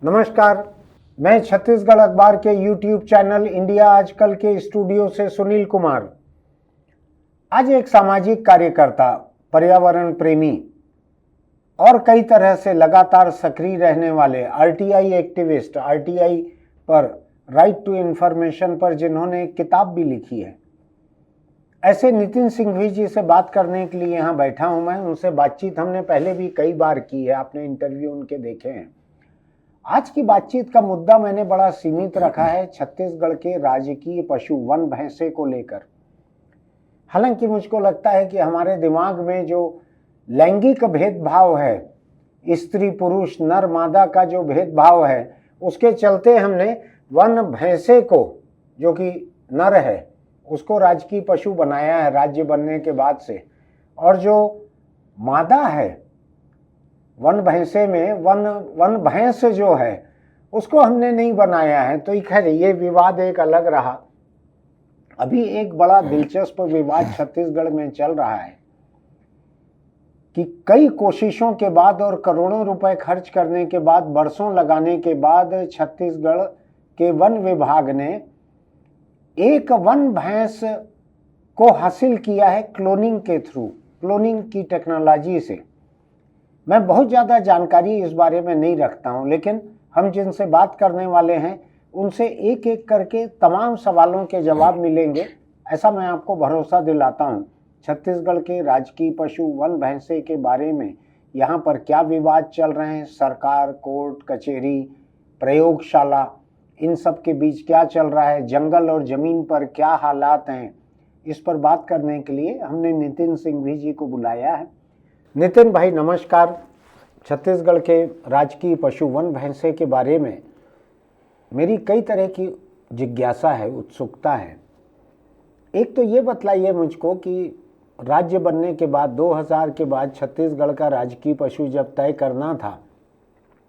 नमस्कार, मैं छत्तीसगढ़ अखबार के YouTube चैनल इंडिया आजकल के स्टूडियो से सुनील कुमार। आज एक सामाजिक कार्यकर्ता, पर्यावरण प्रेमी और कई तरह से लगातार सक्रिय रहने वाले आरटीआई एक्टिविस्ट, आरटीआई पर राइट टू इंफॉर्मेशन पर जिन्होंने एक किताब भी लिखी है, ऐसे नितिन सिंघवी जी से बात करने के लिए यहाँ बैठा हूँ मैं। उनसे बातचीत हमने पहले भी कई बार की है, आपने इंटरव्यू उनके देखे हैं। आज की बातचीत का मुद्दा मैंने बड़ा सीमित रखा है छत्तीसगढ़ के राजकीय पशु वन भैंसे को लेकर। हालांकि मुझको लगता है कि हमारे दिमाग में जो लैंगिक भेदभाव है, स्त्री पुरुष नर मादा का जो भेदभाव है, उसके चलते हमने वन भैंसे को, जो कि नर है, उसको राजकीय पशु बनाया है राज्य बनने के बाद से। और जो मादा है वन भैंसे में, वन भैंस जो है उसको हमने नहीं बनाया है। तो खैर ये विवाद एक अलग रहा। अभी एक बड़ा दिलचस्प विवाद छत्तीसगढ़ में चल रहा है कि कई कोशिशों के बाद और करोड़ों रुपए खर्च करने के बाद, बरसों लगाने के बाद छत्तीसगढ़ के वन विभाग ने एक वन भैंस को हासिल किया है क्लोनिंग के थ्रू, क्लोनिंग की टेक्नोलॉजी से। मैं बहुत ज़्यादा जानकारी इस बारे में नहीं रखता हूं, लेकिन हम जिनसे बात करने वाले हैं उनसे एक एक करके तमाम सवालों के जवाब मिलेंगे, ऐसा मैं आपको भरोसा दिलाता हूं। छत्तीसगढ़ के राजकीय पशु वन भैंसे के बारे में यहाँ पर क्या विवाद चल रहे हैं, सरकार, कोर्ट कचहरी, प्रयोगशाला, इन सब के बीच क्या चल रहा है, जंगल और ज़मीन पर क्या हालात हैं, इस पर बात करने के लिए हमने नितिन सिंघवी जी को बुलाया है। नितिन भाई नमस्कार। छत्तीसगढ़ के राजकीय पशु वन भैंसे के बारे में मेरी कई तरह की जिज्ञासा है, उत्सुकता है। एक तो ये बतलाइए मुझको कि राज्य बनने के बाद 2000 के बाद छत्तीसगढ़ का राजकीय पशु जब तय करना था,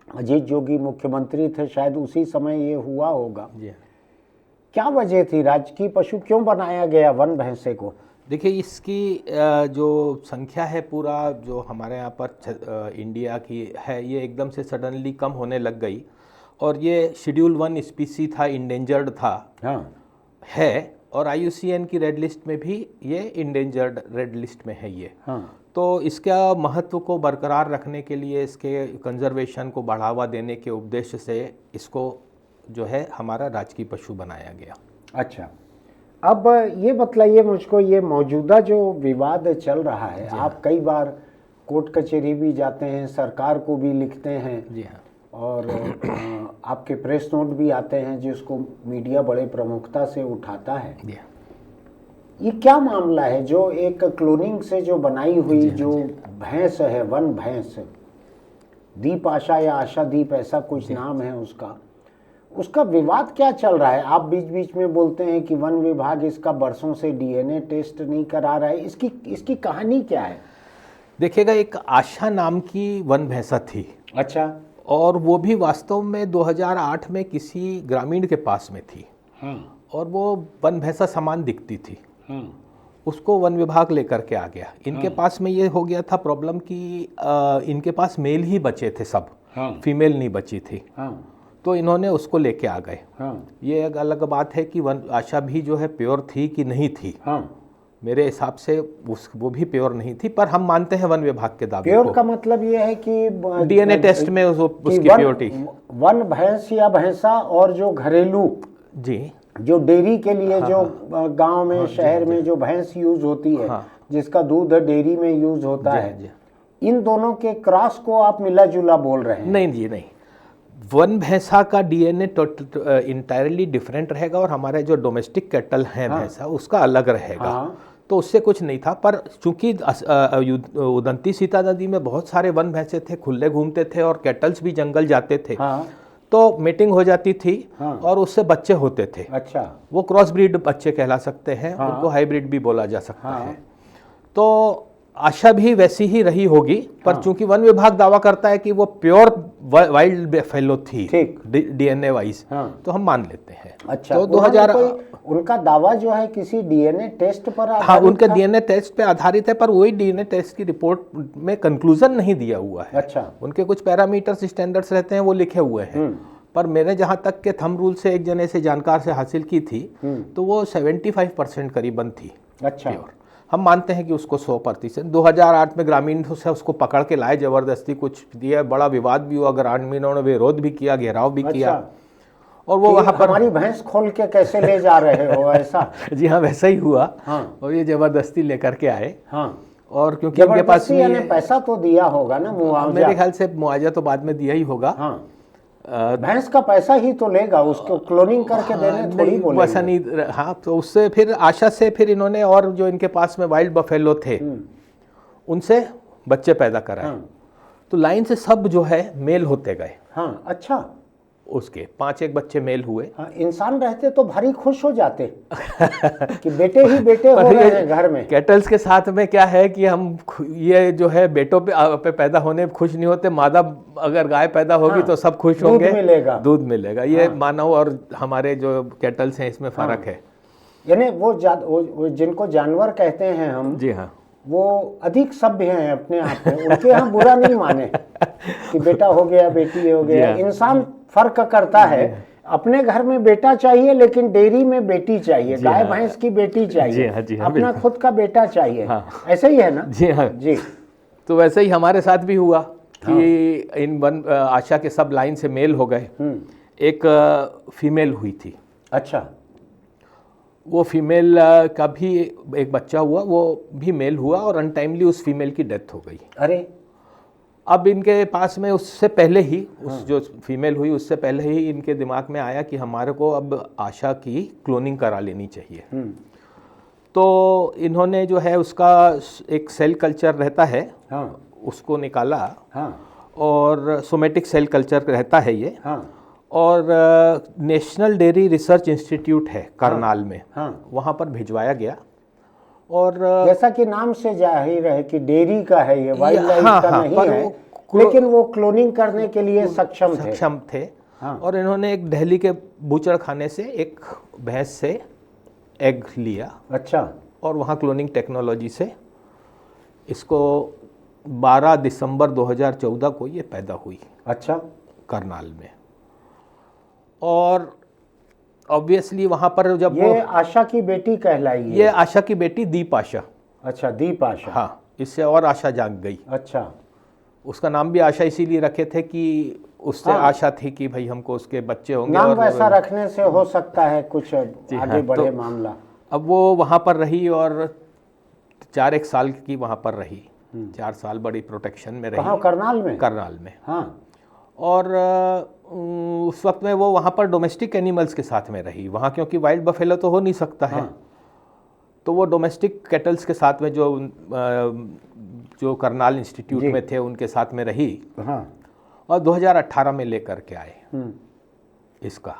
अजीत जोगी मुख्यमंत्री थे, शायद उसी समय ये हुआ होगा। क्या वजह थी, राजकीय पशु क्यों बनाया गया वन भैंसे को? देखिए, इसकी जो संख्या है पूरा जो हमारे यहाँ पर इंडिया की है, ये एकदम से सडनली कम होने लग गई। और ये शेड्यूल 1 स्पीसी था, इंडेंजर्ड था। हाँ। है, और IUCN की रेड लिस्ट में भी ये इंडेंजर्ड रेड लिस्ट में है ये। हाँ। तो इसका महत्व को बरकरार रखने के लिए, इसके कंजर्वेशन को बढ़ावा देने के उद्देश्य से इसको जो है हमारा राजकीय पशु बनाया गया। अच्छा, अब ये बतलाइए मुझको, ये मौजूदा जो विवाद चल रहा है, आप कई बार कोर्ट कचहरी भी जाते हैं, सरकार को भी लिखते हैं। जी हाँ। और आपके प्रेस नोट भी आते हैं जिसको मीडिया बड़े प्रमुखता से उठाता है। जी हाँ। ये क्या मामला है जो एक क्लोनिंग से जो बनाई हुई जो भैंस है, वन भैंस, दीप आशा या आशा दीप ऐसा कुछ नाम है उसका विवाद क्या चल रहा है? आप बीच बीच में बोलते हैं कि वन विभाग इसका बरसों से DNA टेस्ट नहीं करा रहा है, इसकी कहानी क्या है? देखिएगा, एक आशा नाम की वन भैंसा थी। अच्छा। और वो भी वास्तव में 2008 में किसी ग्रामीण के पास में थी। हाँ। और वो वन भैंसा समान दिखती थी। हाँ। उसको वन विभाग लेकर के आ गया। इनके पास में ये हो गया था प्रॉब्लम कि इनके पास मेल ही बचे थे सब। हाँ। फीमेल नहीं बची थी। हाँ। तो इन्होंने उसको लेके आ गए। हाँ। ये एक अलग बात है कि वन आशा भी जो है प्योर थी कि नहीं थी। हाँ। मेरे हिसाब से वो भी प्योर नहीं थी, पर हम मानते हैं वन विभाग के दावे प्योर को। का मतलब ये है कि DNA टेस्ट में उसकी प्योरिटी। वन भैंस या भैंसा और जो घरेलू, जी, जो डेयरी के लिए जो गांव में, शहर में जो भैंस यूज होती है, जिसका दूध डेयरी में यूज होता है, इन दोनों के क्रॉस को आप मिला जुला बोल रहे हैं? नहीं जी, नहीं। वन भैंसा का DNA इंटायरली डिफरेंट रहेगा और हमारे जो डोमेस्टिक कैटल हैं भैंसा, उसका अलग रहेगा। तो उससे कुछ नहीं था। पर चूंकि उदंती सीता नदी में बहुत सारे वन भैंसे थे, खुले घूमते थे और कैटल्स भी जंगल जाते थे। तो मीटिंग हो जाती थी और उससे बच्चे होते थे। अच्छा। वो क्रॉस ब्रीड बच्चे कहला सकते हैं। उनको हाइब्रिड भी बोला जा सकता है। तो आशा भी वैसी ही रही होगी, पर चूंकि वन विभाग दावा करता है कि वो प्योर वाइल्ड फेलो थी DNA वाइज, तो हम मान लेते हैं। अच्छा। तो उनका दावा जो है किसी डीएनए टेस्ट पर आधारित हाँ, उनके था? डीएनए टेस्ट पे आधारित है, पर वही डीएनए टेस्ट की रिपोर्ट में कंक्लूजन नहीं दिया हुआ है। अच्छा। उनके कुछ पैरामीटर्स स्टैंडर्ड्स रहते हैं, वो लिखे हुए हैं। पर मैंने जहाँ तक के थंब रूल से एक जने से जानकार से हासिल की थी, तो वो 75% करीबन थी। अच्छा। प्योर। हम मानते हैं कि उसको 100%। 2008 में ग्रामीण से उसको पकड़ के लाए, जबरदस्ती कुछ दिया, बड़ा विवाद भी हुआ, ग्रामीणों ने विरोध भी किया, घेराव भी किया, और वो वहाँ पर हमारी भैंस खोल के कैसे ले जा रहे हो ऐसा? जी हाँ, वैसा ही हुआ। हाँ। और ये जबरदस्ती लेकर के आए। हाँ। और क्योंकि उनके पास जबरदस्ती यानी पैसा तो दिया होगा ना, मुआवजा? मेरे ख्याल से मुआवजा तो बाद में दिया ही होगा। हाँ। भैंस का पैसा ही तो लेगा, उसको क्लोनिंग करके देने थोड़ी बोलेंगे। वैसा नहीं। हाँ, तो उससे फिर आशा से फिर इन्होंने, और जो इनके पास में वाइल्ड बफेलो थे, उनसे बच्चे पैदा कराए। हाँ। तो लाइन से सब जो है मेल होते गए। हाँ। अच्छा। उसके 5 बच्चे मेल हुए। हाँ, इंसान रहते तो भारी खुश हो जाते कि बेटे ही बेटे हो रहे हैं घर में। कैटल्स के साथ में क्या है कि हम ये जो है बेटों पे पैदा होने खुश नहीं होते। मादा अगर गाय पैदा होगी, हाँ, तो सब खुश होंगे, दूध मिलेगा। ये हाँ। मानव और हमारे जो कैटल्स हैं, इसमें फर्क है। यानी वो जिनको जानवर कहते हैं हम, जी हाँ, वो अधिक सभ्य हैं अपने आप में। उनके यहाँ बुरा नहीं माने कि बेटा हो गया, बेटी हो गया। इंसान फर्क करता है, अपने घर में बेटा चाहिए लेकिन डेयरी में बेटी चाहिए, गाय भैंस की बेटी चाहिए, अपना खुद का बेटा चाहिए। ऐसे ही है ना? जी हाँ जी। तो वैसे ही हमारे साथ भी हुआ कि इन आशा के सब लाइन से मेल हो गए। एक फीमेल हुई थी। अच्छा। वो फीमेल का भी एक बच्चा हुआ, वो भी मेल हुआ, और अनटाइमली उस फीमेल की डेथ हो गई। अरे! अब इनके पास में उससे पहले ही, उस जो फीमेल हुई उससे पहले ही इनके दिमाग में आया कि हमारे को अब आशा की क्लोनिंग करा लेनी चाहिए। तो इन्होंने जो है उसका एक सेल कल्चर रहता है, उसको निकाला। और सोमेटिक सेल कल्चर रहता है ये। और नेशनल डेयरी रिसर्च इंस्टीट्यूट है करनाल में, वहाँ पर भिजवाया गया। और जैसा कि नाम से जाहिर है कि डेयरी का है, ये वाइल्ड लाइफ का नहीं है, लेकिन वो क्लोनिंग करने के लिए सक्षम थे। और इन्होंने एक दिल्ली के बूचड़ खाने से एक भैंस से एग लिया। अच्छा। और वहाँ क्लोनिंग टेक्नोलॉजी से इसको 12 दिसंबर 2014 को ये पैदा हुई। अच्छा। करनाल में। और ऑब्वियसली वहाँ पर जब ये आशा की बेटी कहलाई है? ये आशा की बेटी दीप आशा। अच्छा, दीप आशा। हाँ, इससे और आशा जाग गई। अच्छा। उसका नाम भी आशा इसीलिए रखे थे कि उससे आशा थी कि भाई हमको उसके बच्चे होंगे। नाम वैसा रखने से हो सकता है कुछ आगे बढ़े मामला। अब वो वहाँ पर रही और 4 साल की वहाँ पर रही। 4 साल बड़ी प्रोटेक्शन में रही। कहाँ? करनाल में? करनाल में। हाँ। और उस वक्त में वो वहाँ पर डोमेस्टिक एनिमल्स के साथ में रही वहाँ, क्योंकि वाइल्ड बफेलो तो हो नहीं सकता है। तो वो डोमेस्टिक कैटल्स के साथ में जो करनाल इंस्टीट्यूट में थे उनके साथ में रही। और 2018 में लेकर के आए इसका।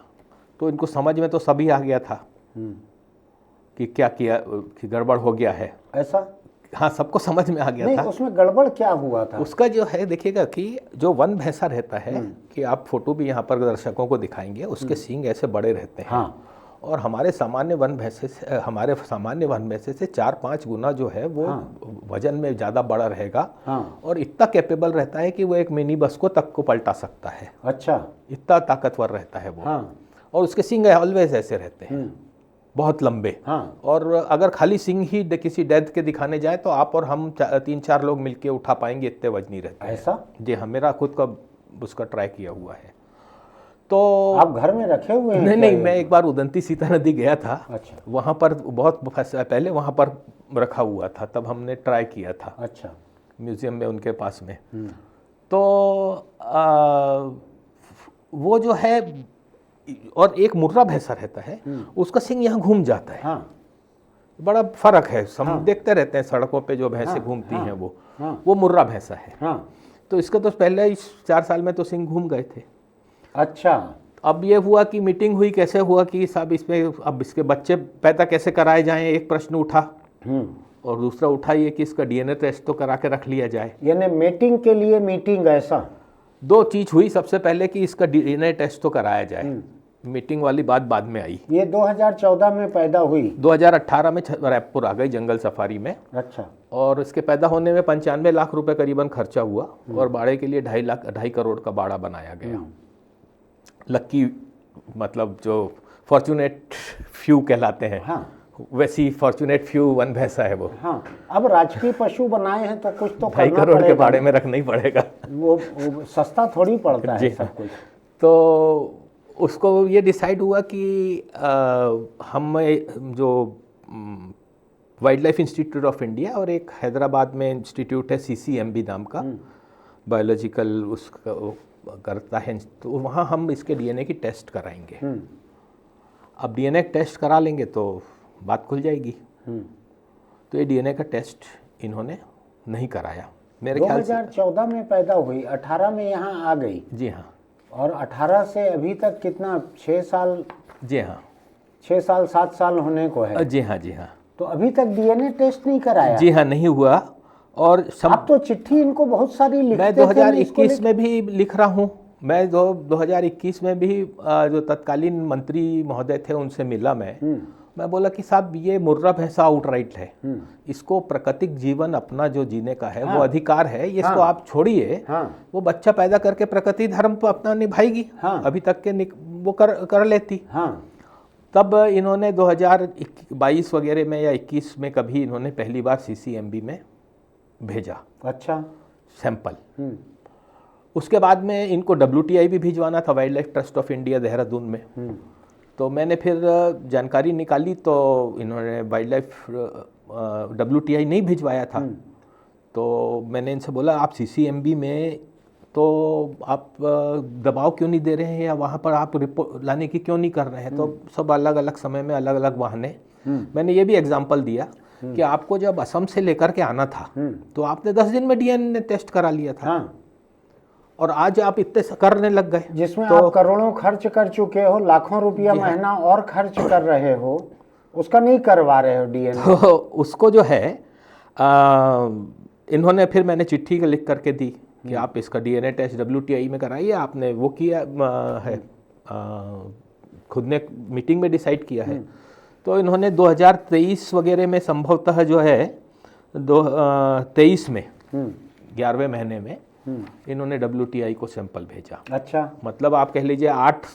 तो इनको समझ में तो सभी आ गया था कि क्या किया, कि गड़बड़ हो गया है ऐसा। हाँ, सबको समझ में आ गया नहीं, था। उसमें गड़बड़ क्या हुआ था? उसका जो है देखिएगा कि जो वन भैंसा रहता है, कि आप फोटो भी यहाँ पर दर्शकों को दिखाएंगे, उसके सींग ऐसे बड़े रहते हैं। और हमारे सामान्य वन भैंसे से 4-5 गुना जो है वो वजन में ज़्यादा बड़ा रहेगा। और इतना कैपेबल रहता है कि वो एक मिनी बस को तक को पलटा सकता है। अच्छा। इतना ताकतवर रहता है वो। और उसके सींग ऑलवेज ऐसे रहते हैं, बहुत लंबे। और अगर खाली सिंह ही किसी डेथ के दिखाने जाए तो आप और हम 3-4 लोग मिलके उठा पाएंगे, इतने वजनी रहते हैं। ऐसा? जी हाँ, मेरा खुद का उसका ट्राई किया हुआ है। तो आप घर में रखे हुए हैं? नहीं, मैं एक बार उदंती सीता नदी गया था। अच्छा। वहाँ पर बहुत पहले वहाँ पर रखा हुआ था, तब हमने ट्राई किया था। अच्छा। म्यूजियम में उनके पास में। तो वो जो है, और एक मुर्रा भैंसा रहता है, उसका सिंग यहाँ घूम जाता है। बड़ा फर्क है। हम देखते रहते हैं सड़कों पे जो भैंसें घूमती हैं, वो मुर्रा भैंसा है। तो इसका तो पहले ही 4 साल में तो सिंग घूम गए थे। अच्छा। अब ये हुआ कि मीटिंग हुई, कैसे हुआ कि साहब इसमें अब इसके बच्चे पैदा कैसे कराए जाएं, एक प्रश्न उठा। और दूसरा उठा ये कि इसका डीएनए टेस्ट तो करा के रख लिया जाए। यानी मीटिंग के लिए मीटिंग? ऐसा 2 चीज़ हुई। सबसे पहले कि इसका डीएनए टेस्ट तो कराया जाए, मीटिंग वाली बात बाद में आई। ये 2014 में पैदा हुई। 2018 में रायपुर आ गई जंगल सफारी में। अच्छा। और इसके पैदा होने में 95 लाख रुपए करीबन खर्चा हुआ और बाड़े के लिए 2.5 करोड़ का बाड़ा बनाया गया। लक्की मतलब जो फॉर्चुनेट फ्यू कहलाते हैं, हाँ, वैसी फॉर्चुनेट फ्यू वन भैंसा है वो। हाँ, अब राजकीय पशु बनाए हैं तो कुछ तो 2.5 करोड़ के बाड़े में रखना ही पड़ेगा। वो सस्ता थोड़ी पड़ता है सब कुछ। तो उसको ये डिसाइड हुआ कि हम जो wild life institute of India और एक हैदराबाद में इंस्टीट्यूट है CCMB नाम का, बायोलॉजिकल उसका करता है, तो वहाँ हम इसके DNA की टेस्ट कराएंगे। अब DNA टेस्ट करा लेंगे तो बात खुल जाएगी। तो ये DNA का टेस्ट इन्होंने नहीं कराया मेरे ख्याल से। 2014 में पैदा हुई, 18 में यहाँ आ गई। जी हाँ। और 18 से अभी तक कितना, 6 साल? जी हाँ, 6 साल 7 साल होने को है। जी हाँ, जी हाँ। तो अभी तक DNA टेस्ट नहीं कराया? जी हाँ, नहीं हुआ। और आप तो चिट्ठी इनको बहुत सारी लिखते मैं 2021 में भी लिख रहा हूँ। मैं 2021 में भी जो तत्कालीन मंत्री महोदय थे उनसे मिला मैं बोला कि साहब ये मुर्रा भैंसा आउटराइट है, इसको प्राकृतिक जीवन अपना जो जीने का है वो अधिकार है, ये इसको आप छोड़िए। वो बच्चा पैदा करके प्रकृति धर्म तो अपना निभाएगी। अभी तक के वो कर लेती। तब इन्होंने 2022 वगैरह में या 21 में कभी इन्होंने पहली बार CCMB में भेजा। अच्छा। सैंपल। उसके बाद में इनको WTI भी भिजवाना था, wild life trust of India Dehradun में। तो मैंने फिर जानकारी निकाली तो इन्होंने वाइल्ड लाइफ WTI नहीं भिजवाया था। तो मैंने इनसे बोला आप CCMB में तो आप दबाव क्यों नहीं दे रहे हैं या वहाँ पर आप रिपोर्ट लाने की क्यों नहीं कर रहे हैं? तो सब अलग अलग समय में अलग अलग बहाने। मैंने ये भी एग्जांपल दिया कि आपको जब असम से लेकर के आना था तो आपने 10 दिन में DNA टेस्ट करा लिया था। और आज आप इतने करने लग गए जिसमें तो आप करोड़ों खर्च कर चुके हो, लाखों रुपया महीना और खर्च कर रहे हो, उसका नहीं करवा रहे हो DNA। तो उसको जो है इन्होंने फिर मैंने चिट्ठी लिख करके दी कि आप इसका DNA टेस्ट WTI में कराइए। आपने वो किया है, खुद ने मीटिंग में डिसाइड किया है। तो इन्होंने 2023 वगैरह में संभवतः जो है 23 में 11वें महीने में इन्होंने WTI को सैंपल भेजा। अच्छा। मतलब आप कह लीजिए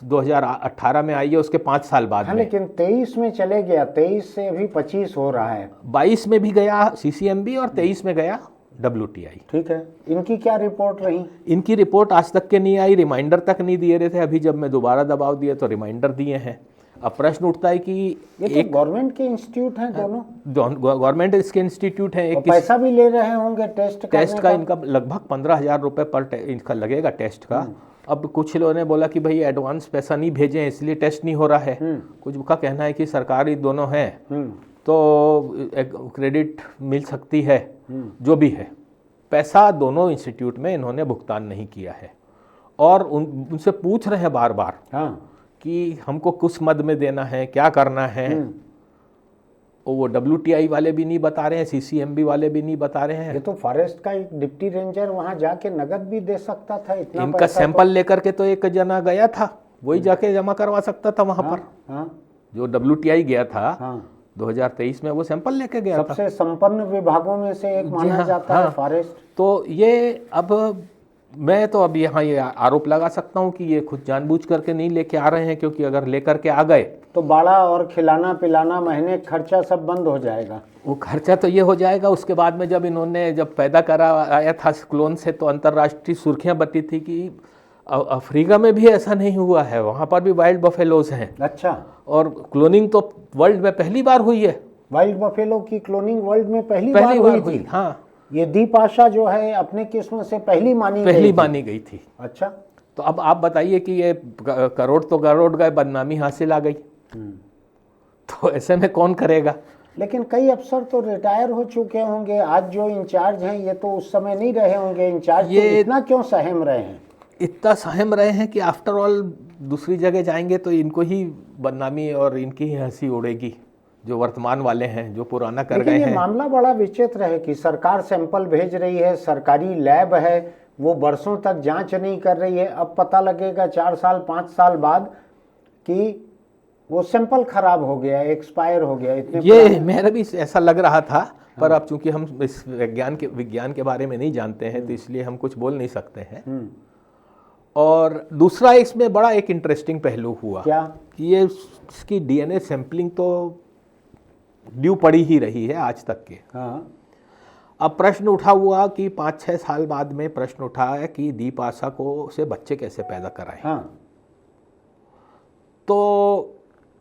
2018 में आई है, उसके 5 साल बाद। हाँ, लेकिन 23 में चले गया, 23 से अभी 25 हो रहा है। 22 में भी गया CCMB और 23 में गया WTI। ठीक है। इनकी क्या रिपोर्ट रही? इनकी रिपोर्ट आज तक के नहीं आई, रिमाइंडर तक नहीं दिए रहे थे। अभी जब मैं दोबारा दबाव दिए तो रिमाइंडर दिए हैं। अब प्रश्न उठता है कि ये एक गवर्नमेंट के इंस्टीट्यूट हैं दोनों, गवर्नमेंट इसके इंस्टीट्यूट हैं। एक पैसा भी ले रहे होंगे टेस्ट का इनका लगभग 15,000 रुपए पर इनका लगेगा टेस्ट का। अब कुछ लोगों ने बोला कि भाई एडवांस पैसा नहीं भेजें इसलिए टेस्ट नहीं हो रहा है। कुछ का कहना है कि सरकारी दोनों हैं तो क्रेडिट मिल सकती है। जो भी है, पैसा दोनों इंस्टीट्यूट में इन्होंने भुगतान नहीं किया है। और उनसे पूछ रहे हैं बार बार कि हमको कुछ मद में देना है, क्या करना है। वो WTI वाले भी नहीं बता रहे हैं, CCMB वाले भी नहीं बता रहे हैं। ये तो फॉरेस्ट का एक डिप्टी रेंजर वहां जाके नगद भी दे सकता था इतना। इनका सैंपल लेकर के तो एक जना गया था, वही जाके जमा करवा सकता था वहां पर। जो WTI गया था 2023 में, वो सैंपल लेके गया था। सबसे संपन्न विभागों में से एक माना जाता है फॉरेस्ट। तो ये अब मैं तो अब यहाँ ये आरोप लगा सकता हूँ कि ये खुद जानबूझ करके नहीं लेके आ रहे हैं, क्योंकि अगर लेकर के आ गए तो बाड़ा और खिलाना पिलाना महीने खर्चा सब बंद हो जाएगा। वो खर्चा तो ये हो जाएगा। उसके बाद में जब इन्होंने पैदा करा आया था क्लोन से, तो अंतर्राष्ट्रीय सुर्खियाँ बटी थी कि अफ्रीका में भी ऐसा नहीं हुआ है, वहाँ पर भी वाइल्ड बफेलोज हैं। अच्छा। और क्लोनिंग तो वर्ल्ड में पहली बार हुई है। वाइल्ड बफेलो की क्लोनिंग वर्ल्ड में पहली बार हुई थी। हाँ, ये दीपाशा जो है अपने किस्म से पहली मानी गई थी। अच्छा। तो अब आप बताइए कि ये करोड़ तो करोड़ गए, बदनामी हासिल आ गई। तो ऐसे में कौन करेगा? लेकिन कई अफसर तो रिटायर हो चुके होंगे, आज जो इंचार्ज हैं ये तो उस समय नहीं रहे होंगे इंचार्ज। ये तो इतना क्यों सहम रहे हैं? इतना सहम रहे हैं कि आफ्टर ऑल दूसरी जगह जाएंगे तो इनको ही बदनामी और इनकी ही हंसी उड़ेगी, जो वर्तमान वाले हैं, जो पुराना कर गए हैं। ये मामला बड़ा विचित्र है कि सरकार सैंपल भेज रही है, सरकारी लैब है, वो बरसों तक जांच नहीं कर रही है। अब पता लगेगा 4 साल 5 साल बाद कि वो सैंपल खराब हो गया, एक्सपायर हो गया, इतने ये मेरा भी ऐसा लग रहा था, पर अब चूंकि हम इस विज्ञान के बारे में नहीं जानते हैं तो इसलिए हम कुछ बोल नहीं सकते हैं। और दूसरा इसमें बड़ा एक इंटरेस्टिंग पहलू हुआ क्या कि ये इसकी डीएनए सैंपलिंग तो ड्यू पड़ी ही रही है आज तक के। हाँ अब प्रश्न उठा हुआ कि 5-6 साल बाद में प्रश्न उठा है कि दीप आशा को से बच्चे कैसे पैदा कराएं। हाँ तो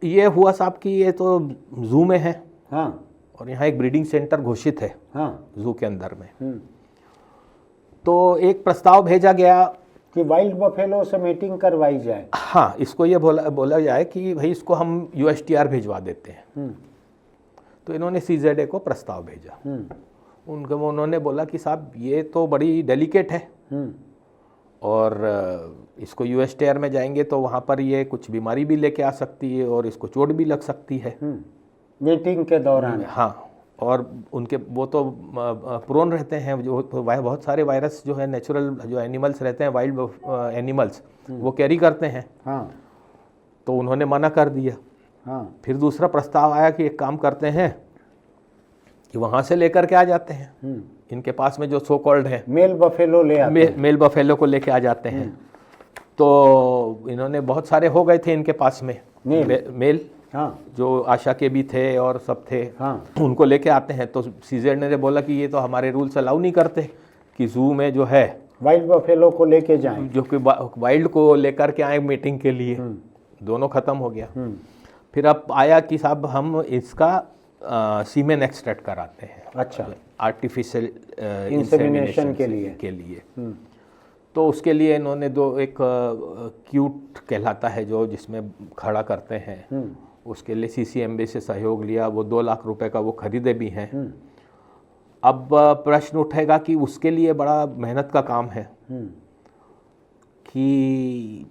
ये हुआ साहब कि ये तो जू में है। हाँ और यहाँ एक ब्रीडिंग सेंटर घोषित है हाँ जू के अंदर में। तो एक प्रस्ताव भेजा गया कि वाइल्ड बफेलो से मीटिंग करवाई जाए। हाँ, इसको ये बोला जाए कि भाई इसको हम यूएसटीआर भिजवा देते हैं। तो इन्होंने सीजेडए को प्रस्ताव भेजा। उन्होंने बोला कि साहब ये तो बड़ी डेलिकेट है और इसको यूएसटीआर में जाएंगे तो वहाँ पर ये कुछ बीमारी भी लेके आ सकती है और इसको चोट भी लग सकती है मीटिंग के दौरान। हाँ, और उनके वो तो प्रोन रहते हैं, जो बहुत सारे वायरस जो है नेचुरल जो एनिमल्स रहते हैं, वाइल्ड एनिमल्स वो कैरी करते हैं। हाँ तो उन्होंने मना कर दिया। हाँ फिर दूसरा प्रस्ताव आया कि एक काम करते हैं कि वहाँ से लेकर के आ जाते हैं, इनके पास में जो सो कॉल्ड है मेल बफेलो ले आते हैं। मेल बफेलो को लेके आ जाते हैं। तो इन्होंने बहुत सारे हो गए थे इनके पास में मेल हाँ जो आशा के भी थे और सब थे। हाँ उनको लेके आते हैं। तो सीजेड ने बोला कि ये तो हमारे रूल्स अलाउ नहीं करते कि जू में जो है वाइल्ड बफेलो को लेके जाएं, जो कि वाइल्ड को लेकर के आए मीटिंग के लिए। दोनों खत्म हो गया। फिर अब आया कि साहब हम इसका सीमेन एक्सट्रैक्ट कराते हैं। अच्छा, आर्टिफिशियल इंसेमिनेशन के लिए। तो उसके लिए इन्होंने एक क्यूट कहलाता है जो जिसमें खड़ा करते हैं, उसके लिए सीसीएमबी से सहयोग लिया। वो 2 लाख रुपए का वो खरीदे भी हैं। अब प्रश्न उठेगा कि उसके लिए बड़ा मेहनत का काम है कि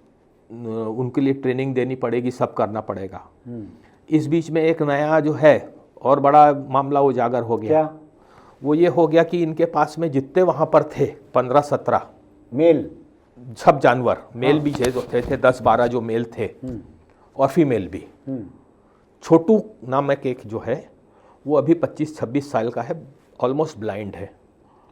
उनके लिए ट्रेनिंग देनी पड़ेगी, सब करना पड़ेगा। इस बीच में एक नया जो है और बड़ा मामला उजागर हो गया। क्या? वो ये हो गया कि इनके पास में जितने वहाँ पर थे 15-17 मेल, सब जानवर, मेल भी थे 10-12 जो मेल थे और फीमेल भी। छोटू नामक एक जो है वो अभी 25-26 साल का है, ऑलमोस्ट ब्लाइंड है।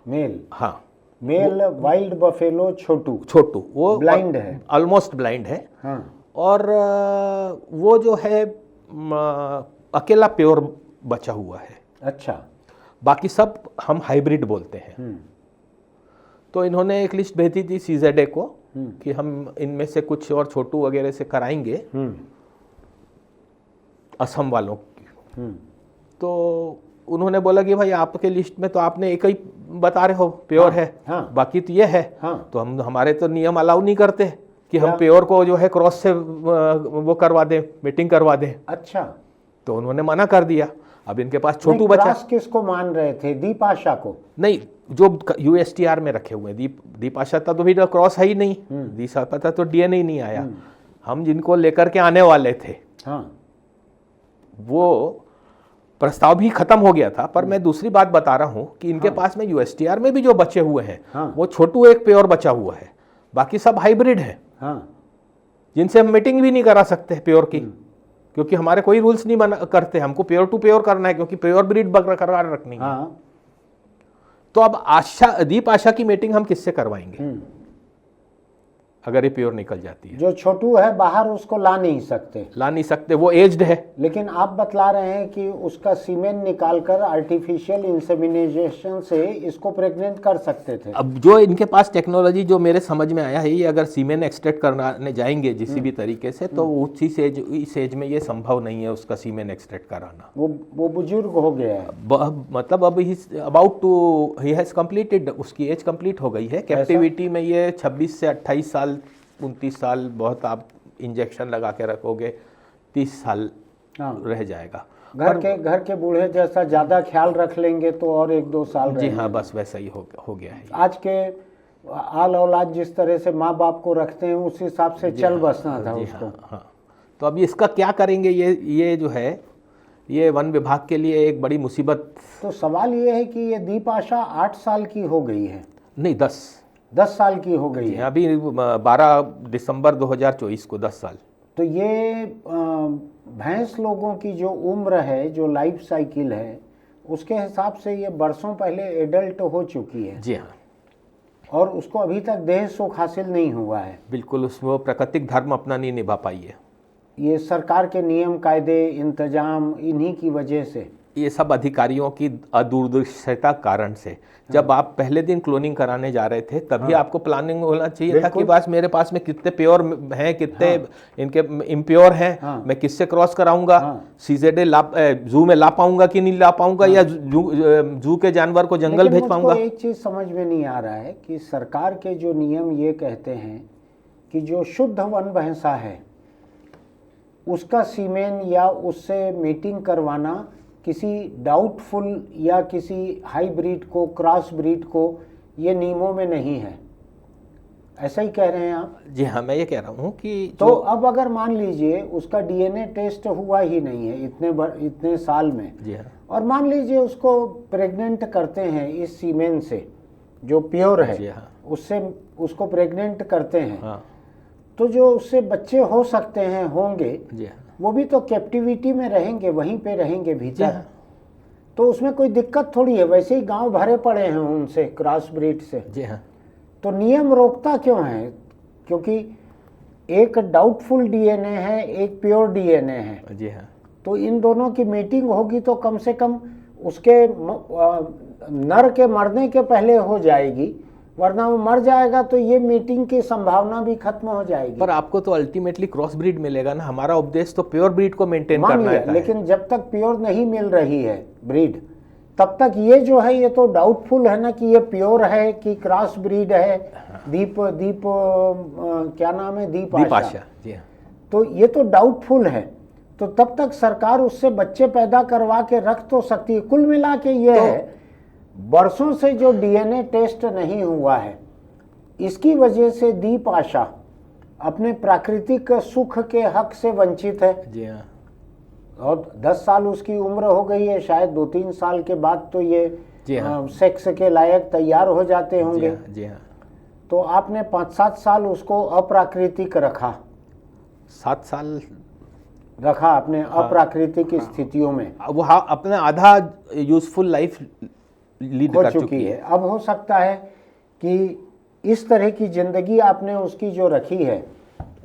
मेल? हाँ, मेल वाइल्ड बफेलो छोटू वो ब्लाइंड है, ऑलमोस्ट ब्लाइंड है। हाँ। और वो जो है अकेला प्योर बचा हुआ है। अच्छा, बाकी सब हम हाइब्रिड बोलते हैं। तो इन्होंने एक लिस्ट भेजी थी सीजेडए को कि हम इनमें से कुछ और छोटू वगैरह से कराएंगे असम वालों की। तो उन्होंने बोला कि भाई आपके लिस्ट में तो आपने एक ही बता रहे हो प्योर है, बाकी तो ये है। तो हमारे तो नियम अलाउ नहीं करते कि हम प्योर को जो है क्रॉस से वो करवा दें, मीटिंग करवा दें। अच्छा, तो उन्होंने मना कर दिया। अब इनके पास छोटू बचा। क्रॉस किसको मान रहे थे? दीप आशा को? नहीं, जो यूएसटीआर में रखे हुए दीप आशा तो भी क्रॉस है ही नहीं। दीप आशा तो डीएनए ही नहीं आया। हम जिनको लेकर के आने वाले थे वो प्रस्ताव भी खत्म हो गया था। पर मैं दूसरी बात बता रहा हूं कि इनके पास में यूएसटीआर में भी जो बचे हुए हैं वो छोटू एक प्योर बचा हुआ है, बाकी सब हाइब्रिड है जिनसे हम मीटिंग भी नहीं करा सकते प्योर की, क्योंकि हमारे कोई रूल्स नहीं बना करते। हमको प्योर टू प्योर करना है क्योंकि प्योर ब्रीड बरकरार रखनी है। तो अब दीप आशा की मीटिंग हम किससे करवाएंगे अगर ये प्योर निकल जाती है? जो छोटू है बाहर उसको ला नहीं सकते, वो एज्ड है। लेकिन आप बतला रहे हैं कि उसका सीमेन निकालकर आर्टिफिशियल इंसेमिनेशन से इसको प्रेग्नेंट कर सकते थे। अब जो इनके पास टेक्नोलॉजी जो मेरे समझ में आया है, ये अगर सीमेन एक्सट्रैक्ट करने जाएंगे किसी भी तरीके से तो उसी इस एज में ये संभव नहीं है उसका सीमेन एक्सट्रैक्ट कराना। वो बुजुर्ग हो गया है, मतलब अब ही हैज कंप्लीटेड, उसकी एज कंप्लीट हो गई है। कैप्टिविटी में ये 26 से 28 साल 29 साल, बहुत आप इंजेक्शन लगा के रखोगे 30 साल रह जाएगा। घर के बूढ़े जैसा ज्यादा ख्याल रख लेंगे तो और 1-2 साल। जी हाँ, बस वैसा ही हो गया है। आज के आल औलाद जिस तरह से माँ बाप को रखते हैं उस हिसाब से चल बसना था उसको। हाँ। तो अब इसका क्या करेंगे? ये जो है ये वन विभाग के लिए एक बड़ी मुसीबत। तो सवाल ये है कि ये दीप आशा 8 साल की हो गई है? नहीं, 10 साल की हो गई है अभी 12 दिसंबर 2024 को 10 साल। तो ये भैंस लोगों की जो उम्र है, जो लाइफ साइकिल है, उसके हिसाब से ये बरसों पहले एडल्ट हो चुकी है। जी हाँ, और उसको अभी तक देह सुख हासिल नहीं हुआ है। बिल्कुल उसमें वो प्राकृतिक धर्म अपना नहीं निभा पाई है। ये सरकार के नियम कायदे इंतजाम इन्हीं की वजह से, ये सब अधिकारियों की अदूरदर्शिता कारण से। जब आप पहले दिन क्लोनिंग कराने जा रहे थे तभी आपको प्लानिंग होना चाहिए था कि बस मेरे पास में कितने प्योर हैं, कितने इनके इम्प्योर हैं, मैं किससे क्रॉस कराऊंगा, सीजेडे जू में ला पाऊंगा कि नहीं ला पाऊंगा, या जू के जानवर को जंगल भेज पाऊंगा। एक चीज समझ में नहीं आ रहा है कि सरकार के जो नियम ये कहते हैं कि जो शुद्ध वन भैंसा है उसका सीमेन या उससे मीटिंग करवाना किसी डाउटफुल या किसी हाइब्रिड को, क्रॉस ब्रीड को, ये नियमों में नहीं है। ऐसा ही कह रहे हैं आप? जी हाँ, मैं ये कह रहा हूँ कि तो अब अगर मान लीजिए उसका डीएनए टेस्ट हुआ ही नहीं है इतने साल में, जी हाँ, और मान लीजिए उसको प्रेग्नेंट करते हैं इस सीमेन से जो प्योर है, जी हाँ, उससे उसको प्रेग्नेंट करते हैं, हाँ, तो जो उससे बच्चे हो सकते हैं, होंगे, जी हाँ, वो भी तो कैप्टिविटी में रहेंगे, वहीं पे रहेंगे जी भीतर। हाँ, तो उसमें कोई दिक्कत थोड़ी है, वैसे ही गांव भरे पड़े हैं उनसे, क्रॉस ब्रीड से। जी हाँ, तो नियम रोकता क्यों है? क्योंकि एक डाउटफुल डीएनए है, एक प्योर डीएनए है। जी हाँ, तो इन दोनों की मीटिंग होगी तो कम से कम उसके नर के मरने के पहले हो जाएगी, वरना वो मर जाएगा तो ये मीटिंग की संभावना भी खत्म हो जाएगी। पर आपको तो अल्टीमेटली क्रॉस ब्रीड मिलेगा ना। हमारा उपदेश तो प्योर ब्रीड को मेंटेन करना है। लेकिन जब तक प्योर नहीं मिल रही है ब्रीड, तब तक ये जो है ये तो डाउटफुल है ना कि ये प्योर है कि क्रॉस ब्रीड है। क्या नाम है, दीपाशा। जी हाँ, तो ये तो डाउटफुल है। तो तब तक सरकार उससे बच्चे पैदा करवा के रख तो सकती है। कुल मिला के ये है, बरसों से जो डीएनए टेस्ट नहीं हुआ है, इसकी वजह से दीपाशा अपने प्राकृतिक सुख के हक से वंचित है। जी हाँ, और 10 साल उसकी उम्र हो गई है, शायद 2-3 साल के बाद तो ये सेक्स के लायक तैयार हो जाते होंगे। जी हाँ, तो आपने 5-7 साल उसको अप्राकृतिक रखा, 7 साल रखा आपने अप्राकृतिक स्थितियों में। वो अपना आधा यूजफुल लाइफ लीड कर चुकी है। अब हो सकता है कि इस तरह की जिंदगी आपने उसकी जो रखी है,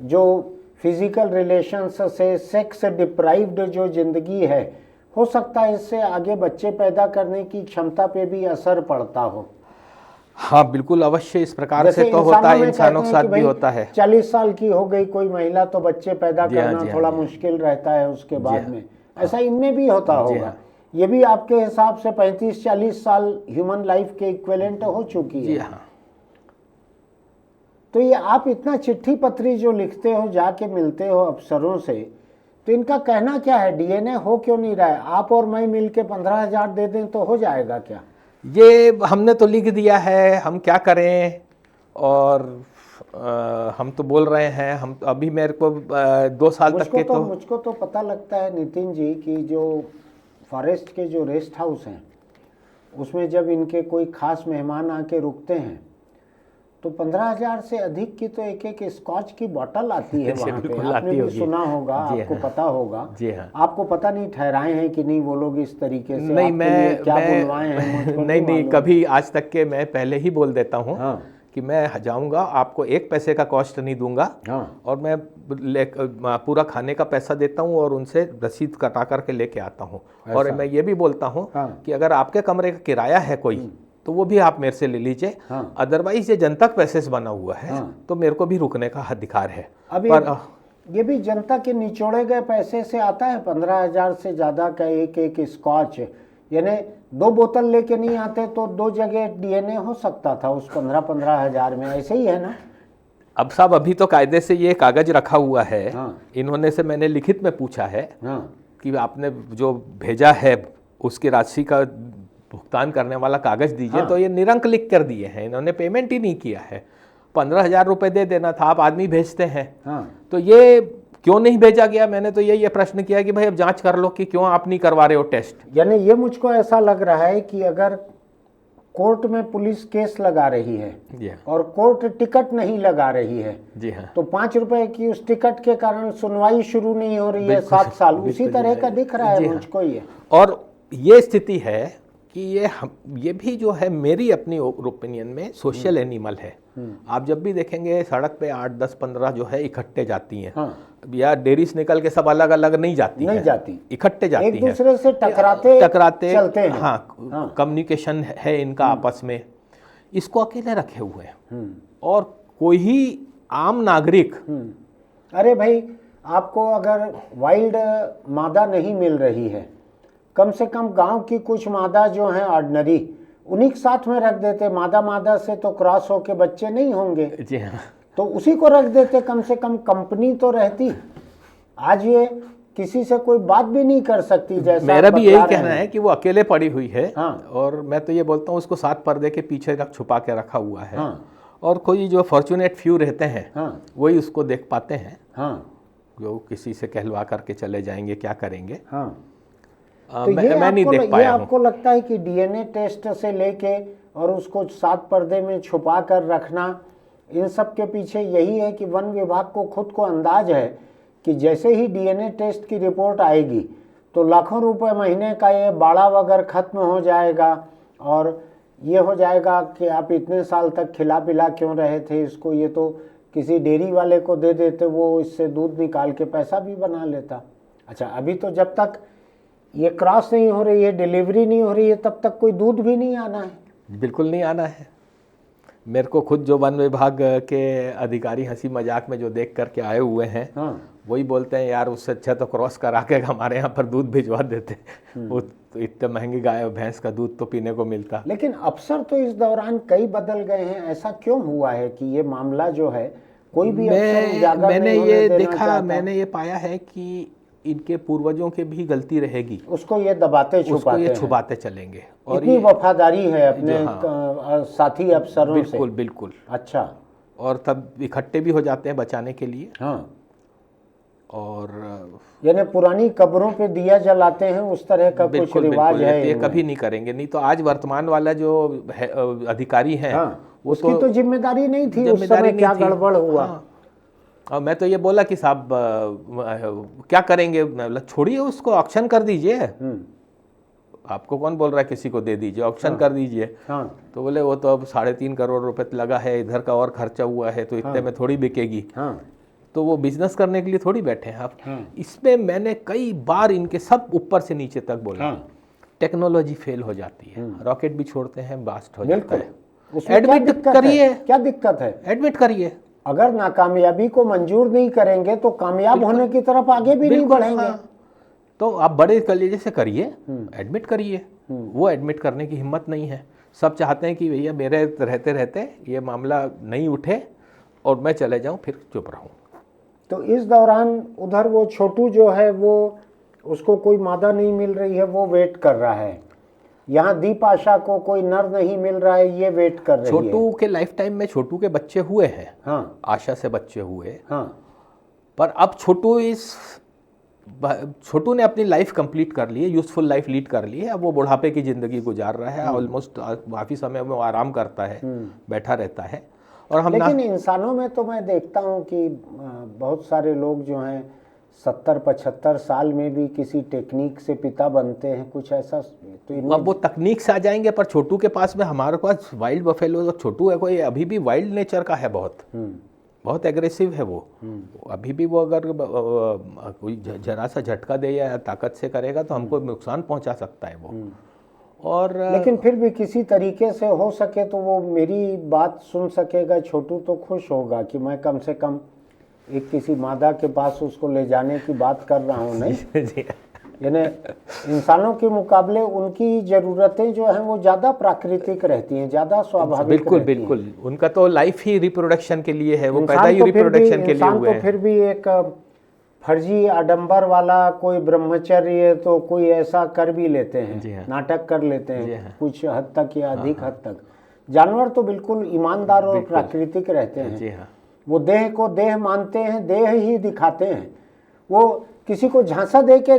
जो फिजिकल रिलेशंस से सेक्स डिप्राइव्ड जो जिंदगी है, हो सकता है इससे आगे बच्चे पैदा करने की क्षमता पे भी असर पड़ता हो। हाँ बिल्कुल, अवश्य इस प्रकार से तो होता है, इंसानों के साथ भी होता है। 40 साल की हो गई कोई महिला तो बच्चे पैदा करना थोड़ा मुश्किल रहता है उसके बाद में, ऐसा इनमें भी होता होगा। ये भी आपके हिसाब से 35-40 साल ह्यूमन लाइफ के इक्विवेलेंट हो चुकी है। हाँ। तो ये आप इतना चिट्ठी पत्री जो लिखते हो, जाके मिलते हो अफसरों से, तो इनका कहना क्या है? डीएनए हो क्यों नहीं रहा है? आप और मैं मिलके 15,000 दे दें तो हो जाएगा क्या? ये हमने तो लिख दिया है, हम क्या करें। और हम तो बोल रहे हैं, हम अभी मेरे को 2 साल तक के तो मुझको तो पता लगता है नितिन जी कि जो फॉरेस्ट के जो रेस्ट हाउस हैं उसमें जब इनके कोई खास मेहमान आके रुकते हैं तो 15,000 से अधिक की तो एक स्कॉच की बोतल आती है वहाँ पे। आपने भी सुना होगा, आपको पता होगा। जी हाँ। आपको पता नहीं ठहराए हैं कि नहीं वो लोग इस तरीके से? नहीं, मैं क्या बुलवाए हैं? नहीं, कभी आज तक के मैं पहले ही बोल देता हूँ कि मैं जाऊंगा, आपको 1 पैसे का कॉस्ट नहीं दूंगा। और मैं पूरा खाने का पैसा देता हूँ और उनसे रसीद कटा करके लेके आता हूँ। और मैं ये भी बोलता हूँ कि अगर आपके कमरे का किराया है कोई तो वो भी आप मेरे से ले लीजिए। अदरवाइज ये जनता के पैसे से बना हुआ है तो मेरे को भी रुकने का अधिकार है। पर ये भी जनता के निचोड़े गए पैसे से आता है। 15,000 से ज्यादा का एक स्कॉच, यानी 2 बोतल लेके नहीं आते तो 2 जगह डीएनए हो सकता था उस 15,000 में। ऐसे ही है ना? अब साहब अभी तो कायदे से ये कागज रखा हुआ है। इन्होंने से मैंने लिखित में पूछा है कि आपने जो भेजा है उसकी राशि का भुगतान करने वाला कागज दीजिए। तो ये निरंक लिख कर दिए हैं, इन्होंने पेमेंट ही नहीं किया है। 15,000 रुपए दे देना था, आप आदमी भेजते हैं। तो ये क्यों नहीं भेजा गया? मैंने तो ये प्रश्न किया कि भाई अब जांच कर लो कि क्यों आप नहीं करवा रहे हो टेस्ट। यानी ये मुझको ऐसा लग रहा है कि अगर कोर्ट में पुलिस केस लगा रही है जी हाँ और कोर्ट टिकट नहीं लगा रही है, जी हाँ। तो 5 रुपए की उस टिकट के कारण सुनवाई शुरू नहीं हो रही है 7 साल, उसी तरह का दिख रहा है मुझको ये। और ये स्थिति है कि ये भी जो है मेरी अपनी ओपिनियन में सोशल एनिमल है। आप जब भी देखेंगे सड़क पे 8, 10, 15 जो है इकट्ठे जाती हैं। हाँ। या डेयरी से निकल के सब अलग अलग नहीं जाती इकट्ठे जाती हैं, एक दूसरे से टकराते चलते हैं। हाँ, कम्युनिकेशन है इनका आपस में। इसको अकेले रखे हुए हैं और कोई ही आम नागरिक, अरे भाई आपको अगर वाइल्ड मादा नहीं मिल रही है, कम से कम गांव की कुछ मादा जो हैं ऑर्डिनरी, उन्हीं के साथ में रख देते। मादा से तो क्रॉस होके बच्चे नहीं होंगे जी हाँ, तो उसी को रख देते, कम से कम कंपनी तो रहती। आज ये किसी से कोई बात भी नहीं कर सकती। जैसा मेरा भी यही कहना है कि वो अकेले पड़ी हुई है। हाँ। और मैं तो ये बोलता हूँ उसको 7 पर्दे के पीछे तक छुपा के रखा हुआ है। हाँ। और कोई जो फॉर्चुनेट फ्यू रहते हैं हाँ। वही उसको देख पाते हैं। हाँ। जो किसी से कहलवा करके चले जाएंगे, क्या करेंगे। हाँ। तो मैं नहीं देख पाया हूँ। आपको लगता है कि डीएनए टेस्ट से लेके और उसको 7 पर्दे में छुपा कर रखना, इन सब के पीछे यही है कि वन विभाग को खुद को अंदाज है कि जैसे ही डीएनए टेस्ट की रिपोर्ट आएगी तो लाखों रुपए महीने का ये बाड़ा वगैरह खत्म हो जाएगा और ये हो जाएगा कि आप इतने साल तक खिला पिला क्यों रहे थे इसको, ये तो किसी डेयरी वाले को दे देते, वो इससे दूध निकाल के पैसा भी बना लेता। अच्छा, अभी तो जब तक ये क्रॉस नहीं हो रही है, डिलीवरी नहीं हो रही है, तब तक कोई दूध भी नहीं आना है। बिल्कुल नहीं आना है। मेरे को खुद जो वन विभाग के अधिकारी हंसी मजाक में जो देख करके आए हुए हैं, हाँ। वही बोलते हैं यार उससे अच्छा तो क्रॉस करा के हमारे यहाँ पर दूध भिजवा देते। वो तो इतने महंगी गाय और भैंस का दूध तो पीने को मिलता। लेकिन अफसर तो इस दौरान कई बदल गए हैं, ऐसा क्यों हुआ है कि ये मामला जो है कोई भी अफसर उजागर मैंने नहीं होने ये देना देखा, चाहता। मैंने ये पाया है कि इनके पूर्वजों के भी गलती रहेगी, उसको ये दबाते छुपाते ये हैं। छुपाते चलेंगे। और इतनी वफादारी है अपने हाँ, साथी अफसरों से। बिल्कुल बिल्कुल। अच्छा। और तब इकट्ठे भी हो जाते हैं बचाने के लिए। हाँ। और यानी पुरानी कब्रों पे दिया जलाते हैं, उस तरह का कुछ रिवाज है। ये कभी नहीं करेंगे। नहीं तो आज वर्तमान वाला जो अधिकारी है, हाँ, उसकी तो जिम्मेदारी नहीं थी उस समय, क्या गड़बड़ हुआ। हाँ। और मैं तो ये बोला कि साहब क्या करेंगे, मतलब छोड़िए उसको, ऑक्शन कर दीजिए। आपको कौन बोल रहा है किसी को दे दीजिए, ऑक्शन कर दीजिए। हाँ। तो बोले वो तो अब 3.5 करोड़ रुपए लगा है, इधर का और खर्चा हुआ है, तो इतने में थोड़ी बिकेगी। हाँ। तो वो बिजनेस करने के लिए थोड़ी बैठे हैं आप। इसमें मैंने कई बार इनके सब ऊपर से नीचे तक बोला, टेक्नोलॉजी फेल हो जाती है, रॉकेट भी छोड़ते हैं, ब्लास्ट हो जाता है। एडमिट करिए, क्या दिक्कत है, एडमिट करिए। अगर नाकामयाबी को मंजूर नहीं करेंगे तो कामयाब होने की तरफ आगे भी नहीं बढ़ेंगे। हाँ। तो आप बड़े कलेजे से करिए, एडमिट करिए। वो एडमिट करने की हिम्मत नहीं है। सब चाहते हैं कि भैया मेरे रहते रहते ये मामला नहीं उठे और मैं चले जाऊं, फिर चुप रहूं। तो इस दौरान उधर वो छोटू जो है, वो उसको कोई मादा नहीं मिल रही है, वो वेट कर रहा है। यहाँ दीप आशा को कोई नर नहीं मिल रहा है, ये वेट कर रही है। छोटू के लाइफ टाइम में छोटू के बच्चे हुए हैं। हाँ। आशा से बच्चे हुए। हाँ। पर अब छोटू ने अपनी लाइफ कंप्लीट कर ली है, यूजफुल लाइफ लीड कर ली है। अब वो बुढ़ापे की जिंदगी गुजार रहा है, ऑलमोस्ट काफी समय में वो आराम करता है, बैठा रहता है। और हम लेकिन इंसानों में तो मैं देखता हूँ कि बहुत सारे लोग जो हैं 70-75 साल में भी किसी टेक्निक से पिता बनते हैं, कुछ ऐसा। तो अब वो तकनीक से आ जाएंगे, पर छोटू के पास में, हमारे पास वाइल्ड बफेलो तो छोटू है, कोई अभी भी वाइल्ड नेचर का है, बहुत एग्रेसिव है वो। अभी भी वो अगर कोई जरा सा झटका दे या ताकत से करेगा तो हमको नुकसान पहुंचा सकता है वो। और लेकिन फिर भी किसी तरीके से हो सके तो वो मेरी बात सुन सकेगा, छोटू तो खुश होगा कि मैं कम से कम एक किसी मादा के पास उसको ले जाने की बात कर रहा हूँ। नहीं, यानी इंसानों के मुकाबले उनकी ज़रूरतें जो हैं वो ज़्यादा प्राकृतिक रहती हैं, ज़्यादा स्वाभाविक। बिल्कुल बिल्कुल। उनका तो लाइफ ही रिप्रोडक्शन के लिए है, वो पैदा ही रिप्रोडक्शन के लिए हुए हैं। तो फिर भी एक फर्जी आडंबर वाला कोई ब्रह्मचर्य तो कोई ऐसा कर भी लेते हैं, नाटक कर लेते हैं कुछ हद तक या अधिक हद तक। जानवर तो बिल्कुल ईमानदार और प्राकृतिक रहते हैं। वो देह को देह मानते हैं, देह ही दिखाते हैं। वो किसी को झांसा दे के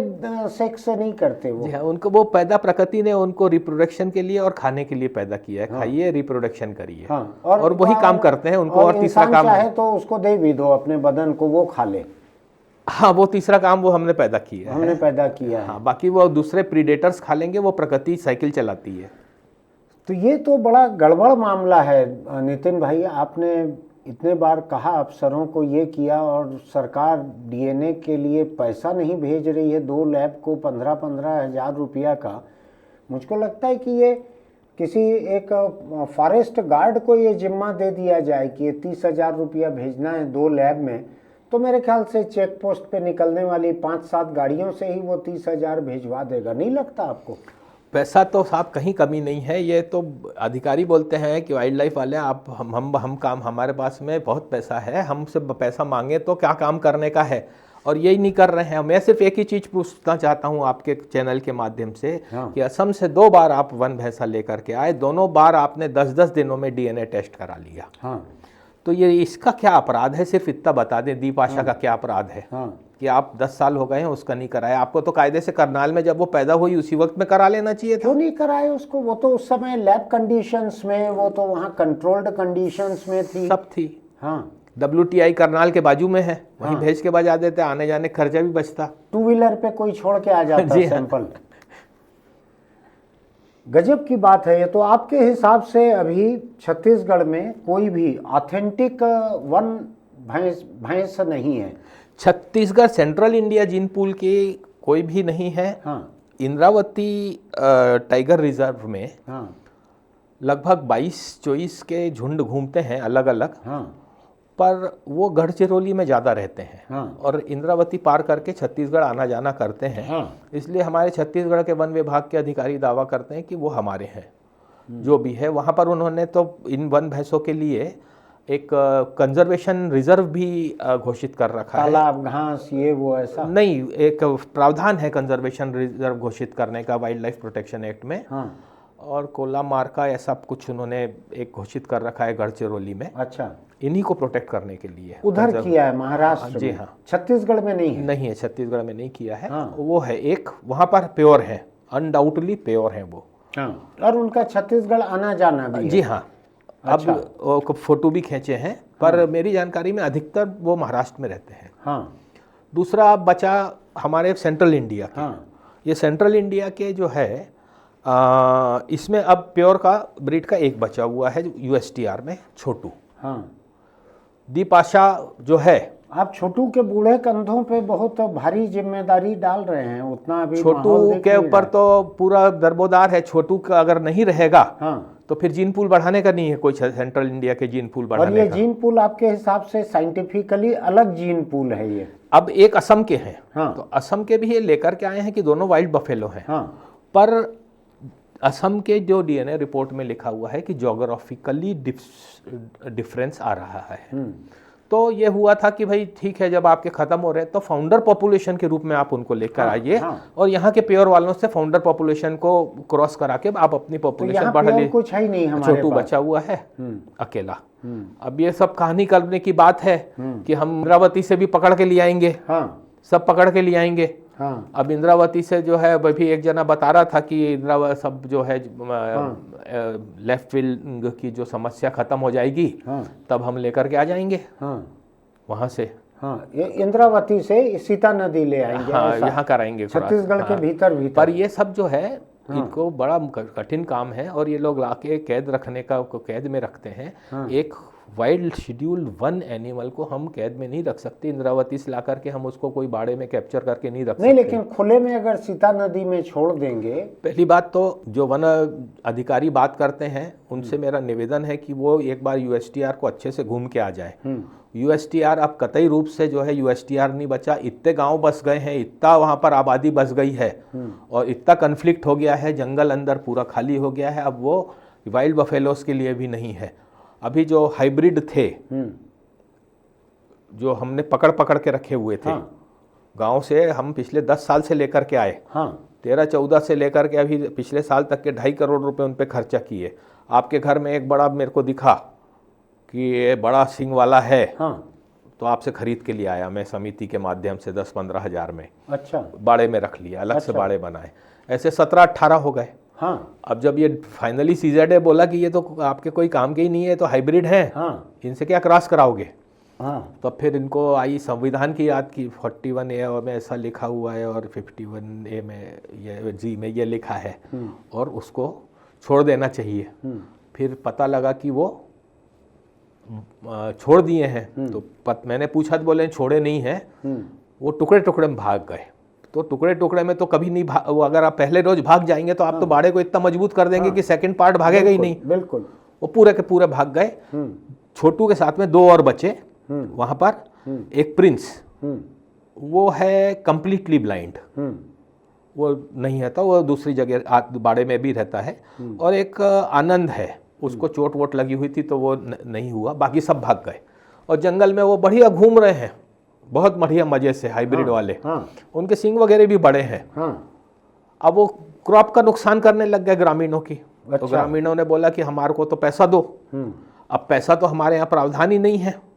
सेक्स नहीं करते वो। जी हाँ, उनको वो पैदा प्रकृति ने उनको रिप्रोडक्शन के लिए और खाने के लिए पैदा किया है। खाइए, रिप्रोडक्शन करिए। हाँ, और वही काम करते हैं उनको। और तीसरा काम चाहे तो उसको दे भी दो अपने बदन को, वो खा ले। हाँ, वो तीसरा काम वो हमने पैदा किया है। हमने पैदा किया है। हाँ, बाकी वो दूसरे प्रीडेटर्स खा लेंगे, वो प्रकृति साइकिल चलाती है। तो ये तो बड़ा गड़बड़ मामला है नितिन भाई। आपने इतने बार कहा अफसरों को ये किया, और सरकार डीएनए के लिए पैसा नहीं भेज रही है 2 लैब को 15-15 हज़ार रुपया का। मुझको लगता है कि ये किसी एक फॉरेस्ट गार्ड को ये जिम्मा दे दिया जाए कि ये 30,000 रुपया भेजना है 2 लैब में, तो मेरे ख्याल से चेक पोस्ट पे निकलने वाली 5-7 गाड़ियों से ही वो 30,000 भिजवा देगा। नहीं लगता आपको? पैसा तो साहब कहीं कमी नहीं है। ये तो अधिकारी बोलते हैं कि वाइल्ड लाइफ वाले आप हम काम, हमारे पास में बहुत पैसा है, हमसे पैसा मांगे तो क्या काम करने का है, और यही नहीं कर रहे हैं। मैं सिर्फ एक ही चीज़ पूछना चाहता हूँ आपके चैनल के माध्यम से कि असम से 2 बार आप वन भैंसा लेकर के आए, दोनों बार आपने 10-10 दिनों में डीएनए टेस्ट करा लिया। हाँ। तो ये इसका क्या अपराध है? सिर्फ इतना बता दें, दीपाशा का क्या अपराध है? कि आप 10 साल हो गए हैं उसका नहीं कराया। आपको तो कायदे से करनाल में जब वो पैदा हुई उसी वक्त में करा लेना चाहिए था। क्यों नहीं कराए उसको? वो तो उस समय लैब कंडीशंस में, वो तो वहाँ कंट्रोल्ड कंडीशंस में थी, सब थी। हाँ। WTI करनाल के बाजू में है, वहीं भेज के बजा देते, आने जाने खर्चा भी बचता। 2 व्हीलर पे कोई छोड़ के आ जाता सैंपल। गजब की बात है ये तो। आपके हिसाब से अभी छत्तीसगढ़ में कोई भी ऑथेंटिक वन भैंस नहीं है? Chhattisgarh central India gene pool की कोई भी नहीं है। हाँ। इंद्रावती टाइगर रिजर्व में हाँ। लगभग 22-24 के झुंड घूमते हैं अलग अलग। हाँ। पर वो गढ़चिरौली में ज़्यादा रहते हैं। हाँ। और इंद्रावती पार करके छत्तीसगढ़ आना जाना करते हैं। हाँ। इसलिए हमारे छत्तीसगढ़ के वन विभाग के अधिकारी दावा करते हैं कि वो हमारे हैं। जो भी है वहाँ पर उन्होंने तो इन वन भैंसों के लिए एक कंजर्वेशन रिजर्व भी घोषित कर रखा है। तालाब, घास, ये वो ऐसा नहीं, एक प्रावधान है कंजर्वेशन रिजर्व घोषित करने का वाइल्ड लाइफ प्रोटेक्शन एक्ट में। हाँ। और कोला मार्का ऐसा कुछ उन्होंने एक घोषित कर रखा है गढ़चिरौली में। अच्छा। इन्हीं को प्रोटेक्ट करने के लिए उधर किया है महाराष्ट्र जी में? हाँ। छत्तीसगढ़ में नहीं है? नहीं है, छत्तीसगढ़ में नहीं किया है। हाँ। वो है एक, वहाँ पर प्योर है, अनडाउटली प्योर है वो। हाँ। और उनका छत्तीसगढ़ आना जाना भी है? जी हाँ। अच्छा। अब फोटो भी खींचे हैं, पर मेरी जानकारी में अधिकतर वो महाराष्ट्र में रहते हैं। हाँ। दूसरा बचा हमारे सेंट्रल इंडिया के। हाँ। ये सेंट्रल इंडिया के जो है इसमें अब प्योर का ब्रीड का एक बचा हुआ है USTR में, छोटू। हाँ। दीपाशा जो है, आप छोटू के बूढ़े कंधों पे बहुत भारी जिम्मेदारी डाल रहे हैं। उतना अभी छोटू के ऊपर तो पूरा दरबोदार है। छोटू का अगर नहीं रहेगा हाँ। तो फिर जीन पूल बढ़ाने का नहीं है कोई, सेंट्रल इंडिया के जीन पूल बढ़ाने और ये का। जीन पूल आपके हिसाब से साइंटिफिकली अलग जीन पूल है ये? अब एक असम के हैं। हाँ। तो असम के भी ये लेकर के आए हैं कि दोनों वाइल्ड बफेलो हैं। हाँ। पर असम के जो डीएनए रिपोर्ट में लिखा हुआ है कि ज्योग्राफिकली डिफरेंस आ रहा है। तो ये हुआ था कि भाई ठीक है, जब आपके खत्म हो रहे हैं तो फाउंडर पॉपुलेशन के रूप में आप उनको लेकर आइए। हाँ। और यहाँ के प्योर वालों से फाउंडर पॉपुलेशन को क्रॉस करा के आप अपनी पॉपुलेशन बढ़ा लीजिए। कुछ है ही नहीं हमारे छोटू पास। बचा हुआ है अकेला। अब ये सब कहानी करने की बात है कि हम इंद्रावती से भी पकड़ के ले आएंगे। हाँ। सब पकड़ के ले आएंगे। हाँ। अब इंद्रावती से जो है भी एक जना बता रहा था कि इंद्रावती सब जो है लेफ्ट विंग की जो समस्या खत्म हो जाएगी, तब हम लेकर के आ जाएंगे वहां से। हाँ, ये इंद्रावती से सीता नदी ले आएंगे। हाँ, यहाँ कराएंगे छत्तीसगढ़ के भीतर। पर ये सब जो है इनको बड़ा कठिन काम है, और ये लोग लाके कैद रखने का कैद में रखते हैं। एक वाइल्ड शेड्यूल 1 एनिमल को हम कैद में नहीं रख सकते। इंद्रावती से ला करके हम उसको कोई बाड़े में कैप्चर करके नहीं रख सकते। नहीं, लेकिन खुले में अगर सीता नदी में छोड़ देंगे। पहली बात तो जो वन अधिकारी बात करते हैं उनसे मेरा निवेदन है कि वो एक बार USTR को अच्छे से घूम के आ जाए। USTR अब कतई रूप से जो है USTR नहीं बचा। इतने गांव बस गए हैं, इतना वहां पर आबादी बस गई है, और इतना कन्फ्लिक्ट हो गया है, जंगल अंदर पूरा खाली हो गया है। अब वो वाइल्ड बफेलोस के लिए भी नहीं है। अभी जो हाइब्रिड थे जो हमने पकड़ पकड़ के रखे हुए थे गांव से, हम पिछले 10 साल से लेकर के आए। 13-14 से लेकर के अभी पिछले साल तक के 2.5 करोड़ रुपए उन पे खर्चा किए। आपके घर में एक बड़ा मेरे को दिखा कि ये बड़ा सिंग वाला है, तो आपसे खरीद के लिए आया मैं समिति के माध्यम से 10-15 हज़ार में। अच्छा। बाड़े में रख लिया, अलग से बाड़े बनाए, ऐसे 17-18 हो गए। हाँ। अब जब ये फाइनली सीजेड बोला कि ये तो आपके कोई काम के ही नहीं है, तो हाइब्रिड हैं, हाँ। इनसे क्या क्रॉस कराओगे। हाँ। तो फिर इनको आई संविधान की याद की, 41A में ऐसा लिखा हुआ है और 51A में ये जी में ये लिखा है और उसको छोड़ देना चाहिए। फिर पता लगा कि वो छोड़ दिए हैं। तो मैंने पूछा तो बोले छोड़े नहीं हैं, वो टुकड़े टुकड़े में भाग गए। तो टुकड़े टुकड़े में तो कभी नहीं वो अगर आप पहले रोज भाग जाएंगे तो आप तो बाड़े को इतना मजबूत कर देंगे कि सेकंड पार्ट भागेगा ही नहीं। बिल्कुल। वो पूरे के पूरे भाग गए। छोटू के साथ में 2 और बचे वहां पर। एक प्रिंस, वो है कंप्लीटली ब्लाइंड, वो नहीं है, तो वो दूसरी जगह बाड़े में भी रहता है। और एक आनंद है, उसको चोट वोट लगी हुई थी तो वो नहीं हुआ, बाकी सब भाग गए। और जंगल में वो बढ़िया घूम रहे हैं, बहुत बढ़िया मजे से, हाइब्रिड वाले। उनके सींग वगैरह भी बड़े हैं। अब वो क्रॉप का नुकसान करने लग गए ग्रामीणों की। तो ग्रामीणों ने बोला कि हमारे को तो पैसा दो। अब पैसा तो हमारे यहाँ प्रावधान ही नहीं है।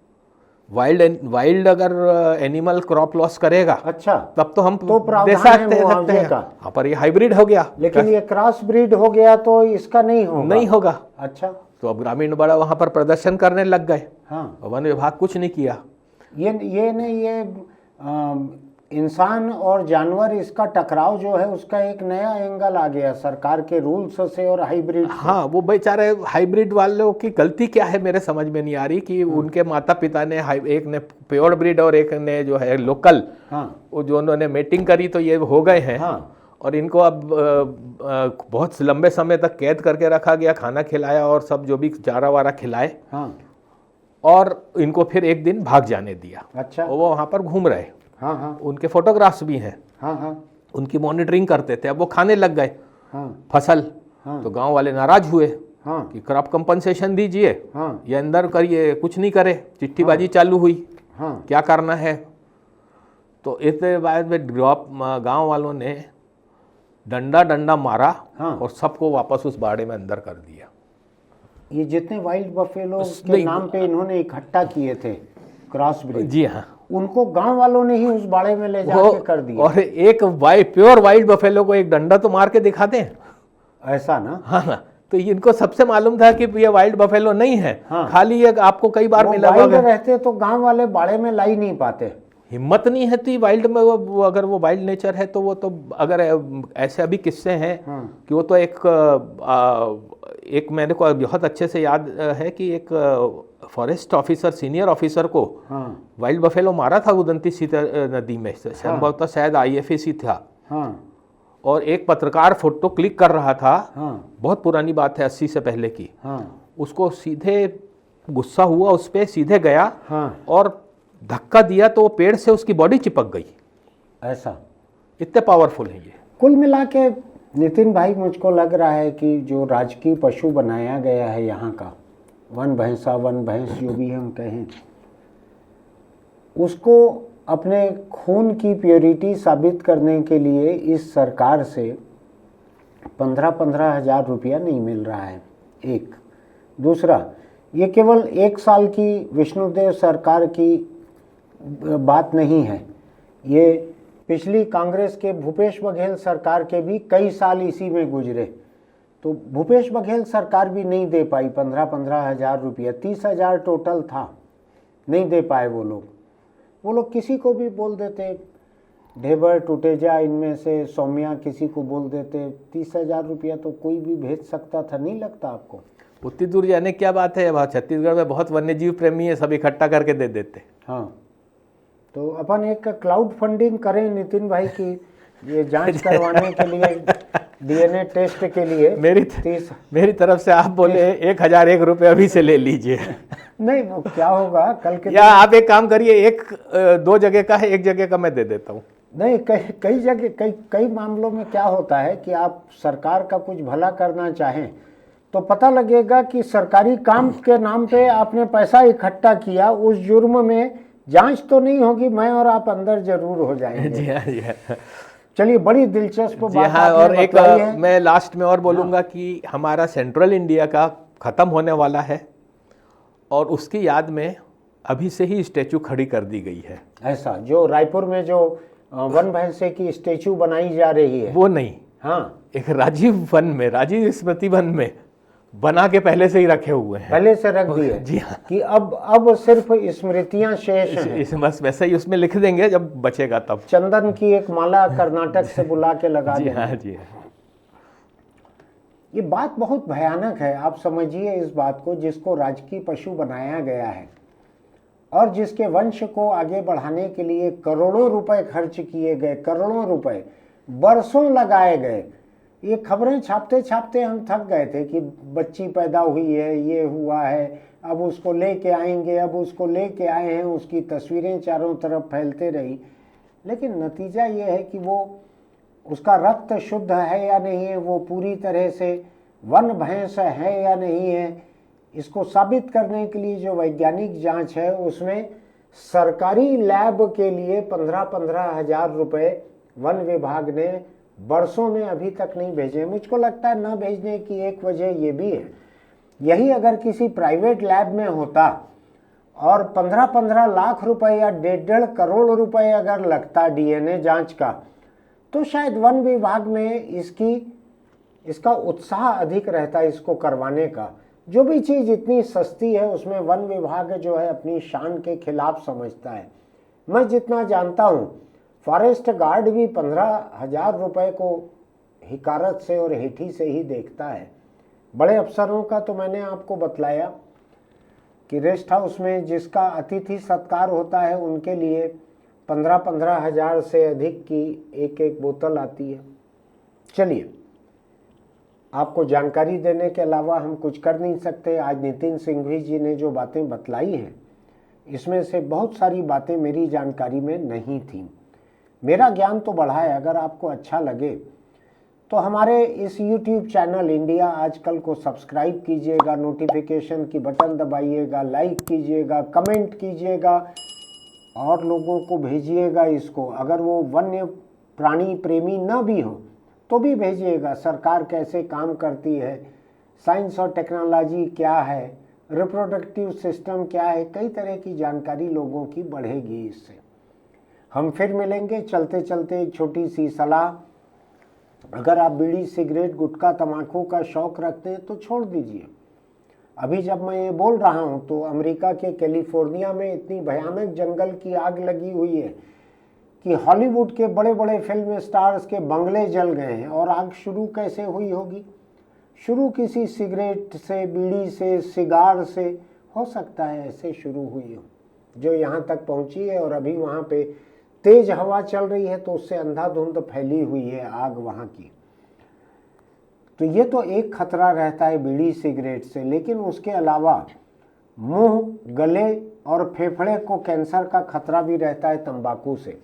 वाइल्ड अगर एनिमल क्रॉप लॉस करेगा, अच्छा, तब तो हम तो दे सकते हैं। हाँ, पर ये हाइब्रिड हो गया, लेकिन ये क्रॉस ब्रीड हो गया तो इसका नहीं होगा। अच्छा। तो अब ग्रामीण बड़ा वहां पर प्रदर्शन करने लग गए। हाँ। वन विभाग कुछ नहीं किया। ये इंसान और जानवर, इसका टकराव जो है उसका एक नया एंगल आ गया सरकार के रूल्स से और हाइब्रिड से। हाँ, वो बेचारे हाइब्रिड वालों की गलती क्या है मेरे समझ में नहीं आ रही कि उनके माता पिता ने एक ने प्योर ब्रीड और एक ने जो है लोकल, वो जो उन्होंने मेटिंग करी तो ये हो गए हैं। और इनको अब बहुत लंबे समय तक कैद करके रखा गया, खाना खिलाया और सब जो भी चारा वारा खिलाए। और इनको फिर एक दिन भाग जाने दिया। अच्छा। वो वहाँ पर घूम रहे। उनके फोटोग्राफ्स भी हैं। उनकी मॉनिटरिंग करते थे। अब वो खाने लग गए फसल। तो गांव वाले नाराज हुए कि क्रॉप कंपनसेशन दीजिए, ये अंदर करिए, कुछ नहीं करे। चिट्ठीबाजी चालू हुई, क्या करना है। तो इसके बाद में गांव वालों ने डंडा मारा और सबको वापस उस बाड़े में अंदर कर दिया। ये जितने वाइल्ड बफेलो के नाम पे इन्होंने इकट्ठा किए थे क्रॉस ब्रीड, जी हाँ, उनको गांव वालों ने ही उस बाड़े में ले जाके कर दिया। और एक प्योर वाइल्ड बफेलो को एक डंडा तो मार के दिखाते हैं, ऐसा ना। हाँ, तो इनको सबसे मालूम था कि ये वाइल्ड बफेलो नहीं है। खाली ये आपको कई बार मिला रहते तो गांव वाले बाड़े में ला ही नहीं पाते, हिम्मत नहीं है। तो वाइल्ड में वो अगर वो वाइल्ड नेचर है तो वो तो अगर ऐसे अभी किस्से हैं कि वो तो एक मेरे को बहुत अच्छे से याद है कि एक फॉरेस्ट ऑफिसर, सीनियर ऑफिसर को वाइल्ड बफेलो मारा था उदंती नदी में, संभवतः शायद IFAC था। और एक पत्रकार फोटो क्लिक कर रहा था, बहुत पुरानी बात है, 80 से पहले की। उसको सीधे गुस्सा हुआ, उस पर सीधे गया और धक्का दिया तो वो पेड़ से उसकी बॉडी चिपक गई। ऐसा, इतने पावरफुल है ये। कुल मिला के नितिन भाई, मुझको लग रहा है कि जो राजकीय पशु बनाया गया है यहाँ का, वन भैंस जो भी हम कहें, उसको अपने खून की प्योरिटी साबित करने के लिए इस सरकार से 15-15 हज़ार रुपया नहीं मिल रहा है। एक दूसरा, ये केवल 1 साल की विष्णुदेव सरकार की बात नहीं है, ये पिछली कांग्रेस के भूपेश बघेल सरकार के भी कई साल इसी में गुजरे। तो भूपेश बघेल सरकार भी नहीं दे पाई 15-15 हज़ार रुपया, 30 हज़ार टोटल था, नहीं दे पाए वो लोग किसी को भी बोल देते, ढेबर टुटेजा इनमें से सौम्या किसी को बोल देते, 30 हज़ार रुपया तो कोई भी भेज सकता था, नहीं लगता आपको? उतनी दूर जाने क्या बात है, वहाँ छत्तीसगढ़ में बहुत वन्यजीव प्रेमी है, सब इकट्ठा करके दे देते। हाँ, तो अपन एक क्लाउड फंडिंग करें नितिन भाई की ये जांच करवाने के लिए, DNA टेस्ट के लिए। मेरी तरफ से आप बोले 1001 रुपये अभी से ले लीजिए। नहीं, वो क्या होगा कल के, या आप एक काम करिए, 2 जगह का है, 1 जगह का मैं दे देता हूँ। नहीं, कई जगह कई मामलों में क्या होता है कि आप सरकार का कुछ भला करना चाहें तो पता लगेगा कि सरकारी काम के नाम पे आपने पैसा इकट्ठा किया, उस जुर्म में जांच तो नहीं होगी, मैं और आप अंदर जरूर हो जाएंगे। जी हाँ। चलिए, बड़ी दिलचस्प बात हाँ, और एक मैं लास्ट में और बोलूँगा कि हमारा सेंट्रल इंडिया का ख़त्म होने वाला है और उसकी याद में अभी से ही स्टैचू खड़ी कर दी गई है। ऐसा जो रायपुर में जो वन भैंसे की स्टैचू बनाई जा रही है वो नहीं, हाँ, एक राजीव वन में, राजीव स्मृति वन में बना के पहले से ही रखे हुए हैं। पहले से रख दिए जी हाँ, कि अब सिर्फ स्मृतियां शेष हैं। इस बस वैसे ही उसमें लिख देंगे जब बचेगा तब। चंदन की एक माला कर्नाटक से बुला के लगा जी देंगे। हाँ, जी हाँ। ये बात बहुत भयानक है। आप समझिए इस बात को, जिसको राजकीय पशु बनाया गया है और जिसके वंश को आगे बढ़ाने के लिए करोड़ों रुपए खर्च किए गए, करोड़ों रुपए बरसों लगाए गए। ये खबरें छापते छापते हम थक गए थे कि बच्ची पैदा हुई है, ये हुआ है, अब उसको लेके आएंगे, अब उसको लेके आए हैं, उसकी तस्वीरें चारों तरफ फैलते रही। लेकिन नतीजा ये है कि वो उसका रक्त शुद्ध है या नहीं है, वो पूरी तरह से वन भैंस है या नहीं है, इसको साबित करने के लिए जो वैज्ञानिक जांच है उसमें सरकारी लैब के लिए 15-15 हजार रुपये वन विभाग ने बरसों में अभी तक नहीं भेजे। मुझको लगता है न भेजने की एक वजह ये भी है, यही अगर किसी प्राइवेट लैब में होता और 15-15 लाख रुपए या 1.5 करोड़ रुपए अगर लगता डीएनए जांच का, तो शायद वन विभाग में इसका उत्साह अधिक रहता इसको करवाने का। जो भी चीज़ इतनी सस्ती है उसमें वन विभाग जो है अपनी शान के खिलाफ समझता है। मैं जितना जानता हूँ फॉरेस्ट गार्ड भी 15,000 रुपये को हिकारत से और हेठी से ही देखता है। बड़े अफसरों का तो मैंने आपको बतलाया कि रेस्ट हाउस में जिसका अतिथि सत्कार होता है उनके लिए 15-15 हजार से अधिक की एक बोतल आती है। चलिए, आपको जानकारी देने के अलावा हम कुछ कर नहीं सकते। आज नितिन सिंघवी जी ने जो बातें बतलाई हैं इसमें से बहुत सारी बातें मेरी जानकारी में नहीं थी। मेरा ज्ञान तो बढ़ा है। अगर आपको अच्छा लगे तो हमारे इस YouTube चैनल इंडिया आजकल को सब्सक्राइब कीजिएगा, नोटिफिकेशन की बटन दबाइएगा, लाइक कीजिएगा, कमेंट कीजिएगा और लोगों को भेजिएगा इसको। अगर वो वन्य प्राणी प्रेमी न भी हो तो भी भेजिएगा। सरकार कैसे काम करती है, साइंस और टेक्नोलॉजी क्या है, रिप्रोडक्टिव सिस्टम क्या है, कई तरह की जानकारी लोगों की बढ़ेगी इससे। हम फिर मिलेंगे। चलते चलते एक छोटी सी सलाह, अगर आप बीड़ी सिगरेट गुटखा तम्बाकू का शौक रखते हैं तो छोड़ दीजिए। अभी जब मैं ये बोल रहा हूँ तो अमेरिका के कैलिफोर्निया में इतनी भयानक जंगल की आग लगी हुई है कि हॉलीवुड के बड़े बड़े फिल्म स्टार्स के बंगले जल गए हैं। और आग शुरू कैसे हुई होगी? शुरू किसी सिगरेट से, बीड़ी से, सिगार से हो सकता है ऐसे शुरू हुई हो, जो यहाँ तक पहुँची है। और अभी वहाँ पे तेज हवा चल रही है तो उससे अंधाधुंध फैली हुई है आग वहाँ की। तो ये तो एक खतरा रहता है बीड़ी सिगरेट से, लेकिन उसके अलावा मुंह, गले और फेफड़े को कैंसर का खतरा भी रहता है तंबाकू से।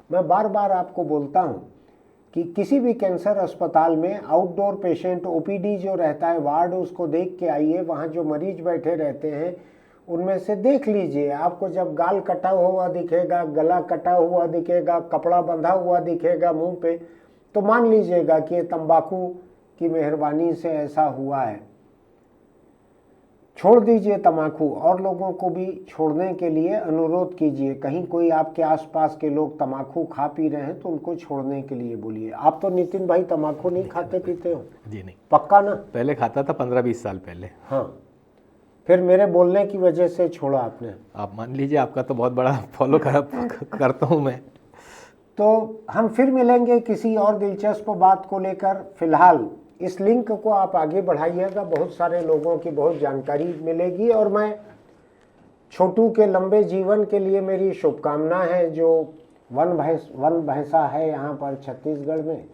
मैं बार बार आपको बोलता हूँ कि किसी भी कैंसर अस्पताल में आउटडोर पेशेंट ओपीडी जो रहता है वार्ड, उसको देख के आइए। वहाँ जो मरीज बैठे रहते हैं उनमें से देख लीजिए, आपको जब गाल कटा हुआ दिखेगा, गला कटा हुआ दिखेगा, कपड़ा बंधा हुआ दिखेगा मुंह पे, तो मान लीजिएगा कि ये तंबाकू की मेहरबानी से ऐसा हुआ है। छोड़ दीजिए तम्बाकू और लोगों को भी छोड़ने के लिए अनुरोध कीजिए। कहीं कोई आपके आसपास के लोग तम्बाकू खा पी रहे हैं तो उनको छोड़ने के लिए बोलिए। आप तो नितिन भाई तम्बाकू नहीं खाते पीते हो? जी नहीं, पक्का ना? पहले खाता था 15-20 साल पहले। हाँ, फिर मेरे बोलने की वजह से छोड़ा आपने? आप मान लीजिए, आपका तो बहुत बड़ा फॉलो करता हूँ मैं। तो हम फिर मिलेंगे किसी और दिलचस्प बात को लेकर। फिलहाल इस लिंक को आप आगे बढ़ाइएगा, बहुत सारे लोगों की बहुत जानकारी मिलेगी। और मैं छोटू के लंबे जीवन के लिए मेरी शुभकामना है, जो वन भैंसा है यहाँ पर छत्तीसगढ़ में।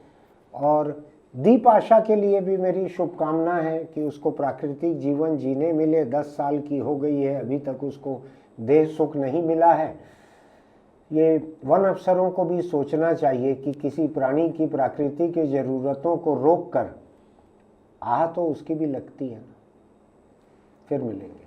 और दीप आशा के लिए भी मेरी शुभकामना है कि उसको प्राकृतिक जीवन जीने मिले। 10 साल की हो गई है, अभी तक उसको देह सुख नहीं मिला है। ये वन अफसरों को भी सोचना चाहिए कि किसी प्राणी की प्रकृति की ज़रूरतों को रोक कर आह तो उसकी भी लगती है ना। फिर मिलेंगे।